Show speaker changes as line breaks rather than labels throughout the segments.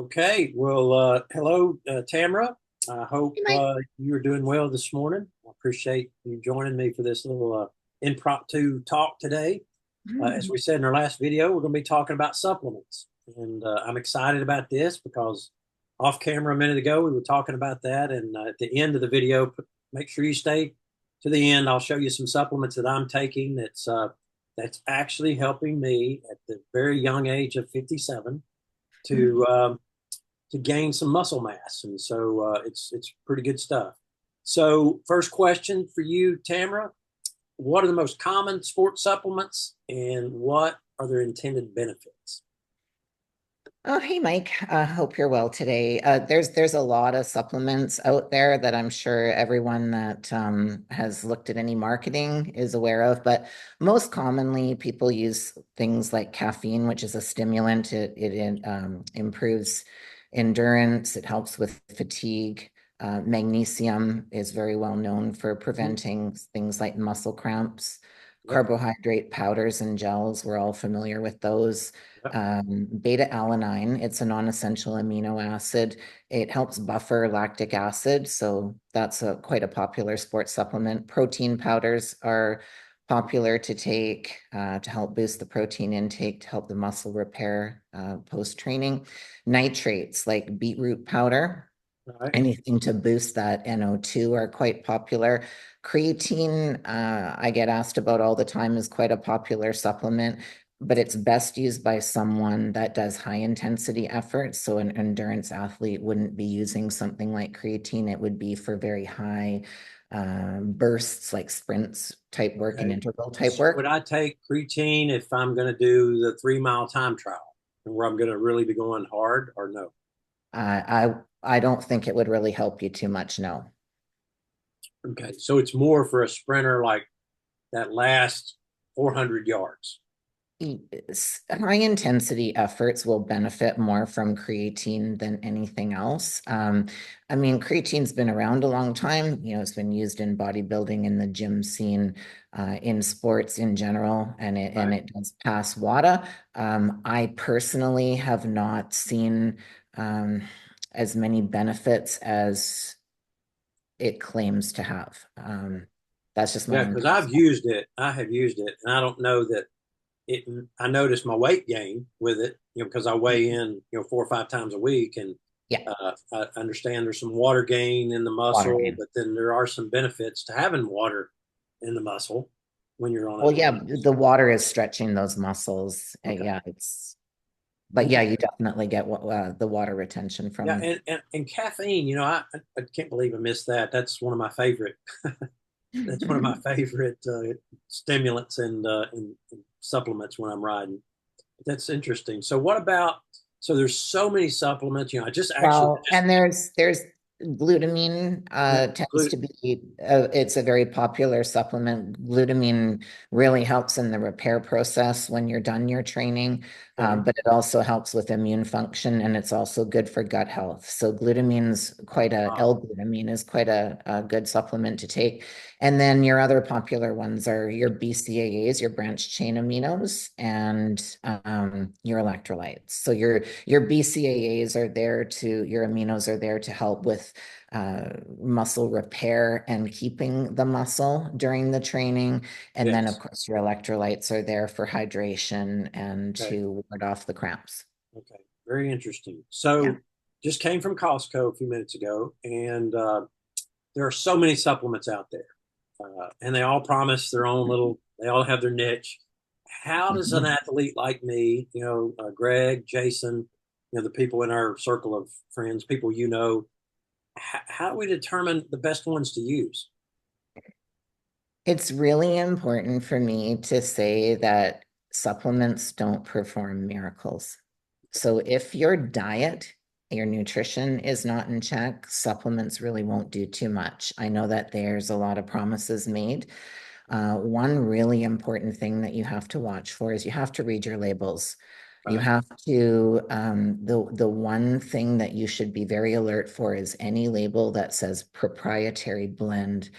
Okay, well, hello, Tamara. I hope
Hey, Mike.
you're doing well this morning. I appreciate you joining me for this little impromptu talk today. As we said in our last video, we're going to be talking about supplements. And I'm excited about this because off camera a minute ago, we were talking about that. And at the end of the video, make sure you stay to the end. I'll show you some supplements that I'm taking that's actually helping me at the very young age of 57 to gain some muscle mass, and so it's pretty good stuff. So, first question for you, Tamara: what are the most common sports supplements, and what are their intended benefits?
Oh, hey, Mike. Hope you're well today. There's a lot of supplements out there that I'm sure everyone that has looked at any marketing is aware of. But most commonly, people use things like caffeine, which is a stimulant. It improves endurance. It helps with fatigue. Magnesium is very well known for preventing things like muscle cramps.
Yep.
Carbohydrate powders and gels, we're all familiar with those.
Yep.
Beta alanine, it's a non-essential amino acid. It helps buffer lactic acid, so that's quite a popular sports supplement. Protein powders are popular to take to help boost the protein intake, to help the muscle repair post-training. Nitrates like beetroot powder,
All right.
anything to boost that NO2 are quite popular. Creatine, I get asked about all the time, is quite a popular supplement, but it's best used by someone that does high intensity efforts. So an endurance athlete wouldn't be using something like creatine. It would be for very high bursts, like sprints type work and
Okay.
interval type
So, would
work.
I take creatine if I'm going to do the 3 mile time trial, where I'm going to really be going hard, or no?
I don't think it would really help you too much, no.
Okay. So it's more for a sprinter like that last 400 yards.
High intensity efforts will benefit more from creatine than anything else. I mean, creatine's been around a long time. It's been used in bodybuilding, in the gym scene, in sports in general, and it
Right.
and it does pass WADA. I personally have not seen um, as many benefits as it claims to have. That's just
Yeah,
my own
because I've
personal.
used it. I have used it, and I don't know that it. I noticed my weight gain with it, because I weigh in, 4 or 5 times a week, and
Yeah,
I understand there's some water gain in the
water
muscle,
gain.
but then there are some benefits to having water in the muscle when you're on
Well,
a.
yeah, the water is stretching those muscles.
Okay.
Yeah, but yeah, you
Okay.
definitely get the water retention
Yeah,
from.
and caffeine. I can't believe I missed that. That's one of my favorite. That's one of my favorite stimulants and supplements when I'm riding. That's interesting. So what about, so there's so many supplements, I just actually
Well,
just
and there's glutamine
yeah,
tends to be it's a very popular supplement. Glutamine really helps in the repair process when you're done your training,
okay.
but it also helps with immune function and it's also good for gut health. So glutamine's quite a
Wow.
L-glutamine is quite a good supplement to take. And then your other popular ones are your BCAAs, your branched chain aminos, and your electrolytes. So your BCAAs are there to, your aminos are there to help with muscle repair and keeping the muscle during the training. And then, of
Yes.
course, your electrolytes are there for hydration and
Okay.
to ward off the cramps.
Okay. Very interesting.
Yeah.
So just came from Costco a few minutes ago, and there are so many supplements out there, and they all promise their own little. They all have their niche. How does an
Mhm.
athlete like me, Greg, Jason, the people in our circle of friends, people how do we determine the best ones to use?
It's really important for me to say that supplements don't perform miracles. So if your diet, your nutrition is not in check, supplements really won't do too much. I know that there's a lot of promises made. One really important thing that you have to watch for is you have to read your labels. You
Right.
have to, the one thing that you should be very alert for is any label that says proprietary blend.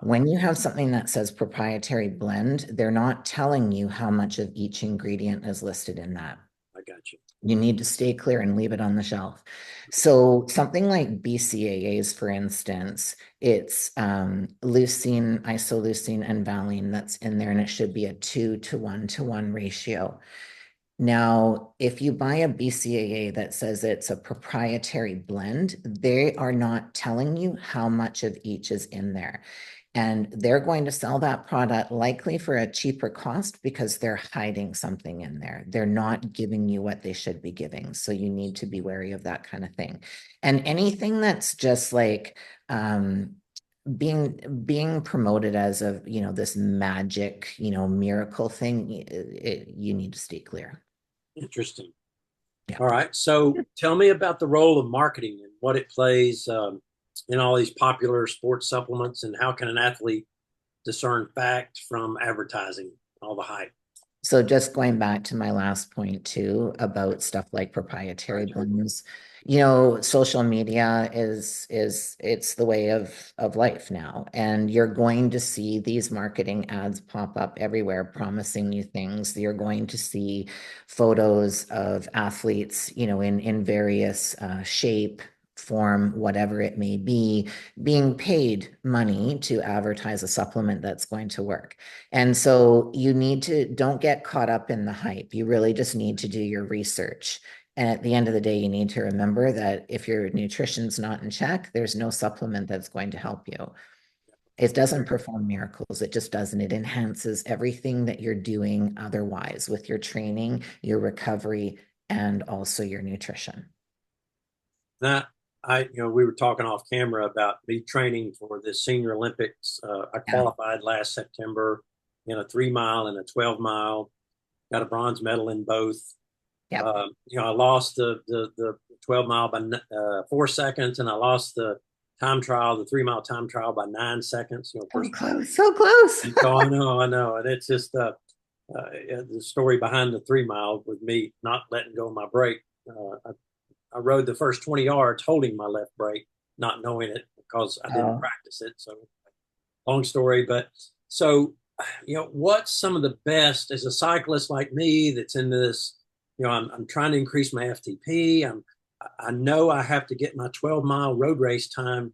When you have something that says proprietary blend, they're not telling you how much of each ingredient is listed in that.
I got you.
You need to stay clear and leave it on the shelf. So something like BCAAs, for instance, it's leucine, isoleucine, and valine that's in there, and it should be a 2 to 1 ratio. Now, if you buy a BCAA that says it's a proprietary blend, they are not telling you how much of each is in there. And they're going to sell that product likely for a cheaper cost because they're hiding something in there. They're not giving you what they should be giving. So you need to be wary of that kind of thing. And anything that's just like being promoted as a, this magic, miracle thing, you need to stay clear.
Interesting.
Yeah.
All right. So tell me about the role of marketing and what it plays in all these popular sports supplements, and how can an athlete discern fact from advertising, all the hype?
So just going back to my last point too about stuff like proprietary
Right.
blends, social media is it's the way of life now. And you're going to see these marketing ads pop up everywhere promising you things. You're going to see photos of athletes, in various shape, form, whatever it may be, being paid money to advertise a supplement that's going to work. And so you need to don't get caught up in the hype. You really just need to do your research. And at the end of the day, you need to remember that if your nutrition's not in check, there's no supplement that's going to help you. It doesn't perform miracles. It just doesn't. It enhances everything that you're doing otherwise with your training, your recovery, and also your nutrition.
That we were talking off camera about me training for the Senior Olympics. I
Yeah.
qualified last September in a 3 mile and a 12 mile. Got a bronze medal in both.
Yep.
I lost the 12 mile by 4 seconds, and I lost the time trial, the 3 mile time trial by 9 seconds.
So
First.
close, so close.
So I know, and it's just the story behind the 3 mile with me not letting go of my brake. I rode the first 20 yards holding my left brake, not knowing it because I didn't
Oh,
practice it. So long story, but so what's some of the best as a cyclist like me that's in this? I'm trying to increase my FTP. I know I have to get my 12 mile road race time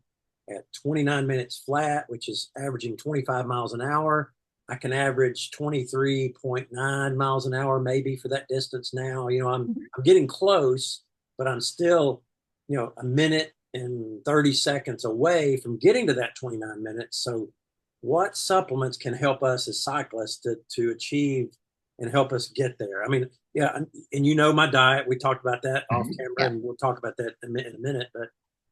at 29 minutes flat, which is averaging 25 miles an hour. I can average 23.9 miles an hour maybe for that distance now. I'm getting close, but I'm still, a minute and 30 seconds away from getting to that 29 minutes. So what supplements can help us as cyclists to achieve and help us get there? I mean, yeah, and my diet. We talked about that off
mhm.
camera,
Yeah.
and we'll talk about that in a minute.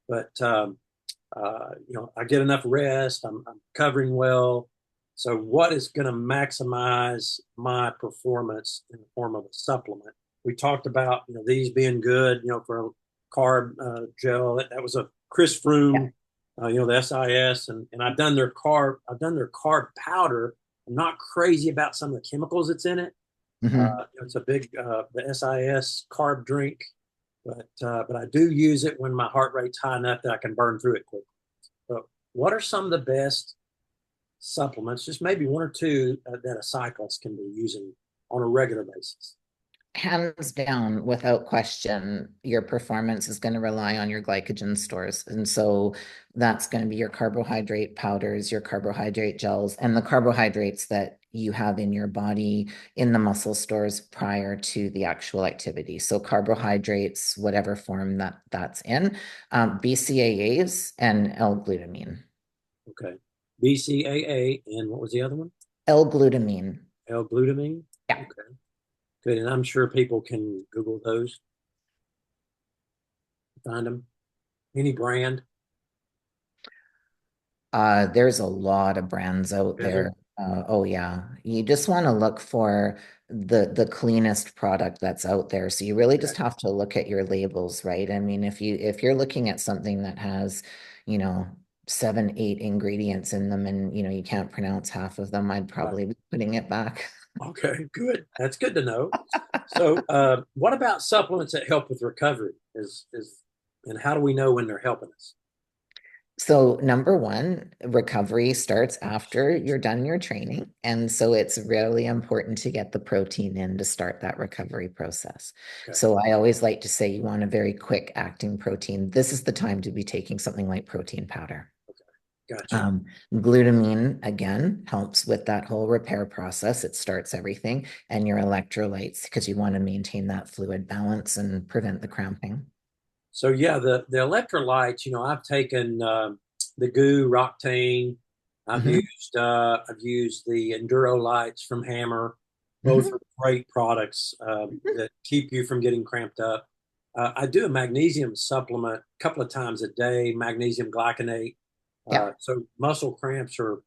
But I get enough rest. I'm covering well. So, what is going to maximize my performance in the form of a supplement? We talked about these being good, for a carb gel. That was a Chris
Yeah.
Froome, the SIS, and I've done their carb powder. I'm not crazy about some of the chemicals that's in it.
Mhm.
It's a big the SIS carb drink, but I do use it when my heart rate's high enough that I can burn through it quickly. But what are some of the best supplements? Just maybe one or two that a cyclist can be using on a regular basis.
Hands down, without question, your performance is going to rely on your glycogen stores. And so that's going to be your carbohydrate powders, your carbohydrate gels, and the carbohydrates that you have in your body in the muscle stores prior to the actual activity. So carbohydrates, whatever form that's in, BCAAs and L-glutamine.
Okay, BCAA and what was the other one?
L-glutamine.
L-glutamine.
Yeah.
Okay, good. And I'm sure people can Google those, find them. Any brand?
There's a lot of brands out
Is there?
there. Oh yeah, you just want to look for the cleanest product that's out there. So you really
Okay.
just have to look at your labels, right? I mean, if you're looking at something that has, you know, 7, 8 ingredients in them, and you can't pronounce half of them, I'd
Right.
probably be putting it back.
Okay, good. That's good to know. So, what about supplements that help with recovery? And how do we know when they're helping us?
So number one, recovery starts after you're done your training. And so it's really important to get the protein in to start that recovery process.
Okay,
So I always like to say you want a very quick acting protein. This is the time to be taking something like protein powder.
gotcha.
Glutamine, again, helps with that whole repair process. It starts everything, and your electrolytes, because you want to maintain that fluid balance and prevent the cramping.
So yeah, the electrolytes, I've taken the Goo, Roctane.
Hmm.
I've used the Enduro lights from Hammer. Both
Hmm.
are great products
Hmm.
that keep you from getting cramped up. I do a magnesium supplement a couple of times a day, magnesium glycinate.
Yeah.
So muscle cramps are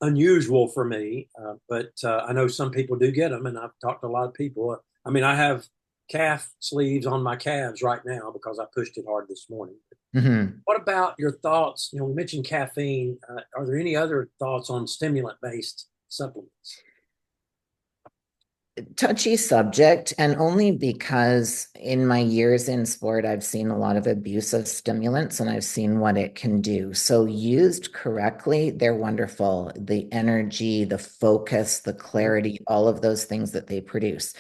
unusual for me, but I know some people do get them, and I've talked to a lot of people. I mean, I have calf sleeves on my calves right now because I pushed it hard this morning.
Hmm.
What about your thoughts? We mentioned caffeine. Are there any other thoughts on stimulant-based supplements?
Touchy subject, and only because in my years in sport, I've seen a lot of abuse of stimulants and I've seen what it can do. So, used correctly, they're wonderful. The energy, the focus, the
Mhm.
clarity, all of those things that they produce.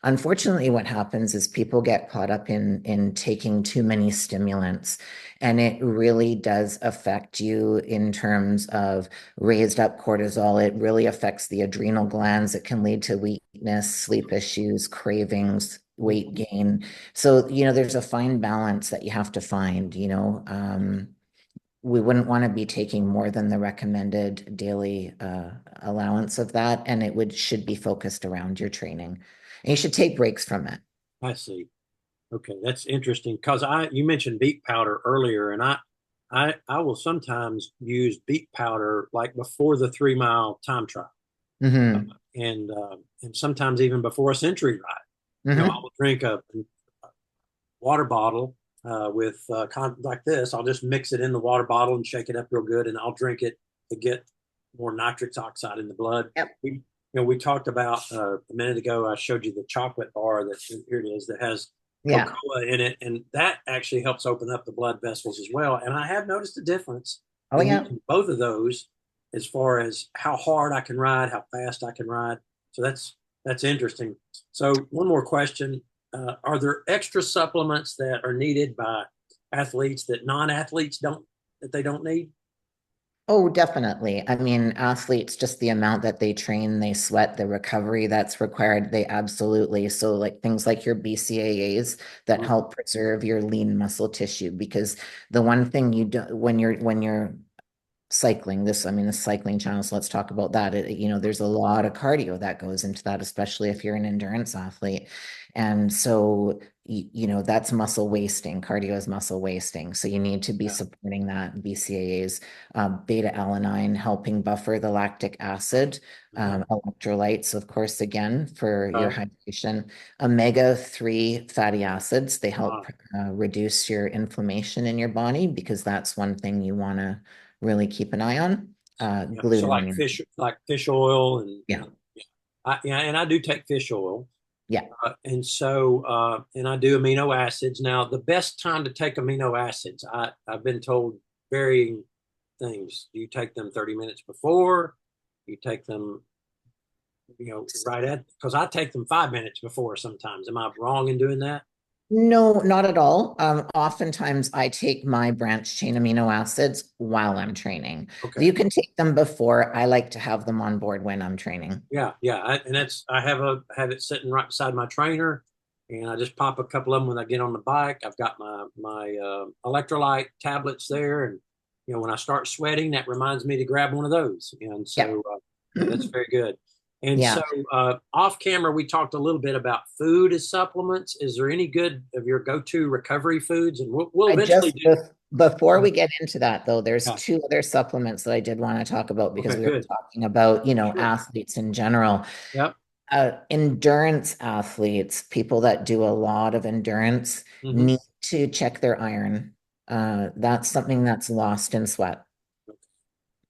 Unfortunately, what happens is people get caught up in taking too many stimulants, and it really does affect you in terms of raised up cortisol. It really affects the adrenal glands. It can lead to weakness, sleep issues, cravings, weight gain. So, there's a fine balance that you have to find, we wouldn't want to be taking more than the recommended daily allowance of that, and should be focused around your training. And you should take breaks from it.
I see. Okay, that's interesting because you mentioned beet powder earlier, and I will sometimes use beet powder like before the 3 mile time trial,
Hmm.
and sometimes even before a century ride. I
Hmm.
will drink a water bottle with like this. I'll just mix it in the water bottle and shake it up real good, and I'll drink it to get more nitric oxide in the blood.
Yep.
We talked about a minute ago. I showed you the chocolate bar that here it is that has
Yeah.
cocoa in it, and that actually helps open up the blood vessels as well. And I have noticed a difference
Oh,
in
yeah.
using both of those as far as how hard I can ride, how fast I can ride. So that's interesting. So one more question: are there extra supplements that are needed by athletes that non-athletes don't need?
Oh, definitely. I mean, athletes, just the amount that they train, they sweat, the recovery that's required, they absolutely. So, like things like your BCAAs that
Mhm.
help preserve your lean muscle tissue, because the one thing you do when you're cycling this, I mean, the cycling channel, so let's talk about that. There's a lot of cardio that goes into that, especially if you're an endurance athlete. And so, that's muscle wasting. Cardio is muscle wasting. So you need to be
Yeah.
supporting that. BCAAs, beta alanine, helping buffer the lactic acid,
Uh-huh.
electrolytes, of course, again, for your
Right.
hydration, omega-3 fatty acids. They help
Ah,
reduce your inflammation in your body, because that's one thing you want to really keep an eye on.
yeah. So
Glutamine.
like fish oil, and
Yeah.
yeah, and I do take fish oil,
Yeah.
and I do amino acids. Now, the best time to take amino acids, I've been told varying things. Do you take them 30 minutes before? You take them, right at, because I take them 5 minutes before sometimes. Am I wrong in doing that?
No, not at all. Oftentimes I take my branch chain amino acids while I'm training.
Okay.
You can take them before. I like to have them on board when I'm training.
Yeah, yeah, and I have it sitting right beside my trainer, and I just pop a couple of them when I get on the bike. I've got my electrolyte tablets there, and when I start sweating, that reminds me to grab one of those. And
Yep.
so, yeah, that's very good. And so,
Yeah.
off camera, we talked a little bit about food as supplements. Is there any good of your go-to recovery foods? And we'll
I
eventually
just
do.
before we get into that though, there's
Yeah.
two other supplements that I did want to talk about, because
Okay.
we were
Good.
talking about,
Sure.
athletes in general.
Yep.
Endurance athletes, people that do a lot of endurance,
Hmm.
need to check their iron. That's something that's lost in sweat.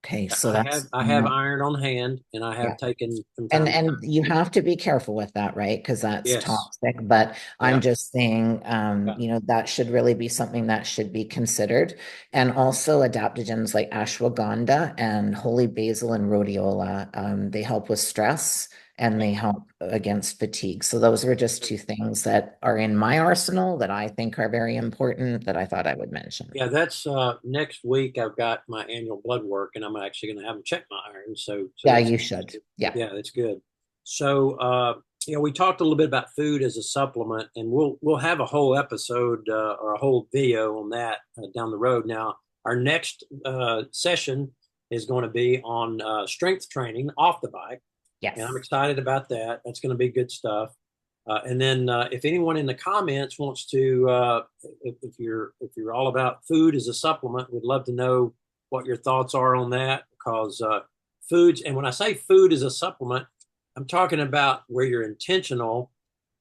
Okay, so
I have iron on hand, and I
yeah.
have taken from
And
time to time.
you have to be careful with that, right? Because that's
Yes.
toxic. But I'm
Yeah.
just saying,
Yeah.
that should really be something that should be considered. And also adaptogens like ashwagandha and holy basil and rhodiola, they help with stress and they help against fatigue. So those were just two things that are in my arsenal that I think are very important that I thought I would mention.
Yeah, that's next week. I've got my annual blood work, and I'm actually going to have them check my iron. So
Yeah,
that's
you should. Yeah.
yeah, that's good. So we talked a little bit about food as a supplement, and we'll have a whole episode or a whole video on that down the road. Now, our next session is going to be on strength training off the bike, and I'm
Yes.
excited about that. That's going to be good stuff. And then if anyone in the comments wants to, if you're all about food as a supplement, we'd love to know what your thoughts are on that because foods, and when I say food as a supplement, I'm talking about where you're intentional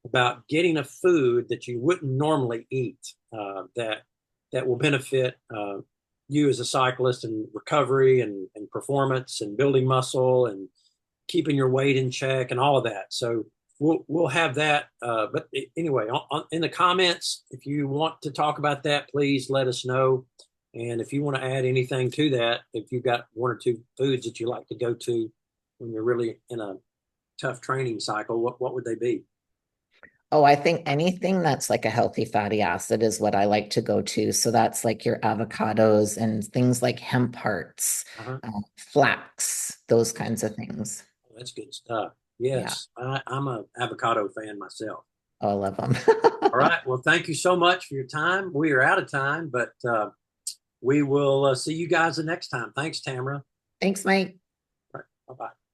about getting a food that you wouldn't normally eat that will benefit you as a cyclist and recovery and performance and building muscle and keeping your weight in check and all of that. So we'll have that. But anyway, in the comments, if you want to talk about that, please let us know. And if you want to add anything to that, if you've got one or two foods that you like to go to when you're really in a tough training cycle, what would they be?
Oh, I think anything that's like a healthy fatty acid is what I like to go to. So that's like your avocados and things like hemp hearts,
Uh-huh.
flax, those kinds of things.
That's good stuff.
Yeah.
Yes, I'm a avocado fan myself.
Oh, I love them.
All right. Well, thank you so much for your time. We are out of time, but we will see you guys the next time. Thanks, Tamara.
Thanks, Mike.
All right. Bye bye.